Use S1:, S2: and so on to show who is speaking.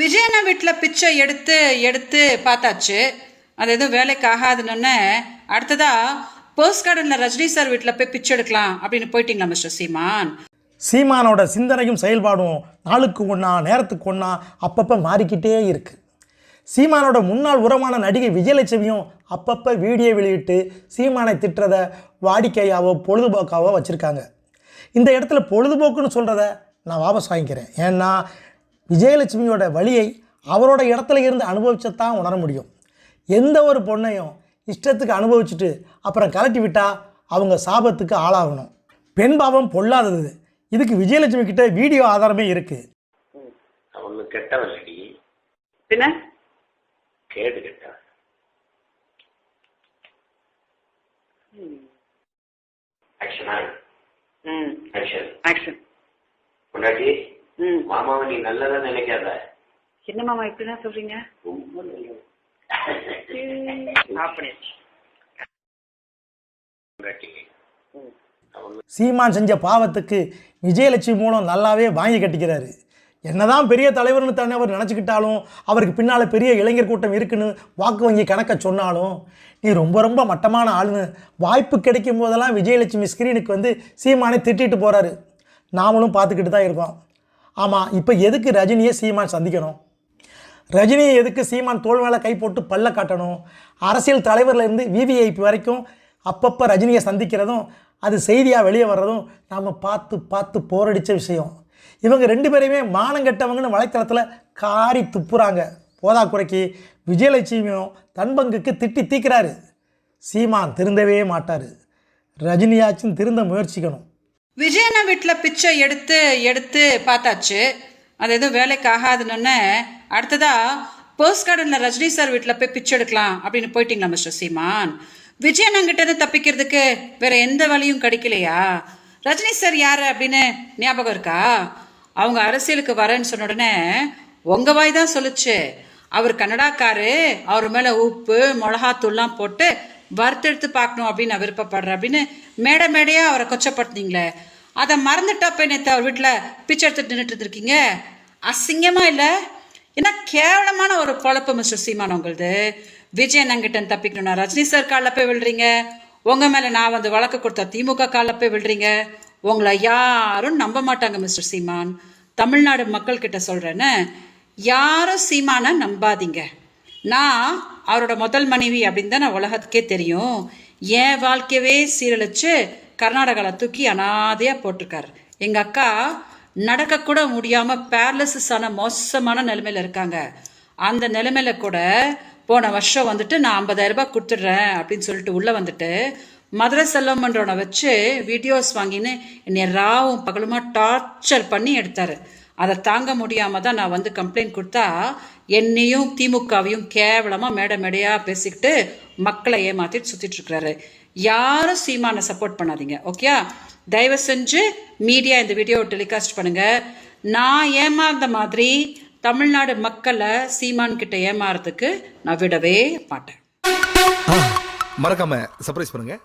S1: விஜயண்ணா வீட்டில் பிச்சை எடுத்து எடுத்து பார்த்தாச்சு. அது எதுவும் வேலைக்கு ஆகாதுன்னு அடுத்ததா போஸ்ட் கார்டனில் ரஜினி சார் வீட்டில் போய் பிச்சை எடுக்கலாம் அப்படின்னு போயிட்டீங்களா மிஸ்டர் சீமான்?
S2: சீமானோட சிந்தனையும் செயல்பாடும் நாளுக்கு ஒன்றா நேரத்துக்கு ஒன்றா அப்பப்போ மாறிக்கிட்டே இருக்குது. சீமானோட முன்னாள் உரமான நடிகை விஜயலட்சுமியும் அப்பப்போ வீடியோ வெளியிட்டு சீமானை திட்டுறத வாடிக்கையாவோ பொழுதுபோக்காவோ வச்சுருக்காங்க. இந்த இடத்துல பொழுதுபோக்குன்னு சொல்கிறத நான் வாபஸ் வாங்கிக்கிறேன். ஏன்னா விஜயலட்சுமியோட வழியை அவரோட இடத்துல இருந்து அனுபவிச்சத்தான் உணர முடியும். எந்த ஒரு பொண்ணையும் இஷ்டத்துக்கு அனுபவிச்சுட்டு அப்புறம் கலட்டி விட்டால் அவங்க சாபத்துக்கு ஆளாகணும். பெண் பாவம் பொல்லாதது. இதுக்கு விஜயலட்சுமி கிட்ட வீடியோ ஆதாரமே இருக்கு.
S3: அவனு கெட்டவல்லடி,
S1: பின்ன
S3: கேடு கெட்டவன். ஆக்ஷனா ஆக்ஷன்
S1: ஆக்ஷன்.
S3: பொண்டாட்டி, மாமாவை நீ நல்லதா நினைக்காத.
S1: என்ன மாமா இப்படிதான் சொல்றீங்க?
S3: ரொம்ப நல்லது.
S2: சீமான் செஞ்ச பாவத்துக்கு விஜயலட்சுமி மூலம் நல்லாவே வாங்கி கட்டிக்கிறாரு. என்னதான் பெரிய தலைவர்னு தன்னை அவர் நினச்சிக்கிட்டாலும், அவருக்கு பின்னால் பெரிய இளைஞர் கூட்டம் இருக்குன்னு வாக்கு வங்கி கணக்க சொன்னாலும், நீ ரொம்ப ரொம்ப மட்டமான ஆளுன்னு வாய்ப்பு கிடைக்கும் போதெல்லாம் விஜயலட்சுமி ஸ்க்ரீனுக்கு வந்து சீமானை திட்டிட்டு போகிறாரு. நாமளும் பார்த்துக்கிட்டு தான் இருக்கோம். ஆமாம், இப்போ எதுக்கு ரஜினியை சீமான் சந்திக்கணும்? ரஜினியை எதுக்கு சீமான் தோள் மேலே கை போட்டு பல்ல காட்டணும்? அரசியல் தலைவர்லேருந்து விவிஐபி வரைக்கும் அப்பப்போ ரஜினியை சந்திக்கிறதும் அது செய்தியாக வெளியே வர்றதும் நாம் பார்த்து பார்த்து போரடித்த விஷயம். இவங்க ரெண்டு பேரையுமே மானங்கெட்டவங்கன்னு வலைத்தளத்தில் காரி துப்புறாங்க. போதாக்குறைக்கு விஜயலட்சுமியும் தன் பங்குக்கு திட்டி தீக்கிறாரு. சீமான் திருந்தவே மாட்டார். ரஜினியாச்சும் திருந்த முயற்சிக்கணும்.
S1: விஜயண்ணா வீட்டில் பிச்சை எடுத்து எடுத்து பார்த்தாச்சு. அது எதுவும் வேலைக்கு ஆகாதுன்னு அடுத்ததா போஸ்ட் கார்டனில் ரஜினி சார் வீட்டில் போய் பிச்சை எடுக்கலாம் அப்படின்னு போயிட்டீங்களா மிஸ்டர் சீமான்? விஜயண்ணங்கிட்ட தப்பிக்கிறதுக்கு வேற எந்த வழியும் கிடைக்கலையா? ரஜினி சார் யாரு அப்படின்னு ஞாபகம் இருக்கா? அவங்க அரசியலுக்கு வரேன்னு சொன்ன உடனே உங்க வாய் தான் சொல்லுச்சு, அவர் கன்னடாக்காரு, அவர் மேல உப்பு மிளகாத்தூள்லாம் போட்டு வறுத்தெடுத்து பார்க்கணும் அப்படின்னு நான் விருப்பப்படுறேன் அப்படின்னு மேடையா அவரை கொச்சப்படுத்தினீங்களே, அதை மறந்துட்டா போய் நேற்று அவர் வீட்டில் பிச்சை எடுத்துட்டு நின்றுட்டு இருக்கீங்க. அசிங்கமா இல்லை? ஏன்னா கேவலமான ஒரு பொழப்பு மிஸ்டர் சீமான் உங்களுது. விஜயண்ணங்கிட்ட தப்பிக்கணும்னா ரஜினி சார் காலில் போய் விழுறீங்க. உங்க மேல நான் வந்து வழக்கு கொடுத்த திமுக காலில் போய் விழுறீங்க. உங்களை யாரும் நம்ப மாட்டாங்க மிஸ்டர் சீமான். தமிழ்நாடு மக்கள் கிட்ட சொல்றேன்னு, யாரும் சீமானை நம்பாதீங்க. நான் அவரோட முதல் மனைவி அப்படின்னு தான் நான் உலகத்துக்கே தெரியும். என் வாழ்க்கையவே சீரழிச்சு கர்நாடகாவில் தூக்கி அனாதையாக போட்டிருக்காரு. எங்கள் அக்கா நடக்கக்கூட முடியாமல் பேரலிசிஸ் ஆன மோசமான நிலைமையில் இருக்காங்க. அந்த நிலைமையில கூட போன வருஷம் வந்துட்டு நான் 50,000 ரூபாய் கொடுத்துட்றேன் அப்படின்னு சொல்லிட்டு உள்ளே வந்துட்டு மதுரை செல்வமன்றவனை வச்சு வீடியோஸ் வாங்கின்னு என்னை ராவும் பகலுமா டார்ச்சர் பண்ணி எடுத்தாரு. அதை தாங்க முடியாமல் தான் நான் வந்து கம்ப்ளைண்ட் கொடுத்தா என்னையும் திமுகவையும் கேவலமாக மேடையாக பேசிக்கிட்டு மக்களை ஏமாற்றிட்டு சுற்றிட்டு இருக்கிறாரு. யாரும் சீமானை சப்போர்ட் பண்ணாதீங்க, ஓகே? தயவு செஞ்சு மீடியா இந்த வீடியோவை டெலிகாஸ்ட் பண்ணுங்க. நான் ஏமாந்த மாதிரி தமிழ்நாடு மக்களை சீமான் கிட்ட ஏமாறதுக்கு நான் விடவே மாட்டேன்.
S4: மறக்காம சர்ப்ரைஸ் பண்ணுங்க.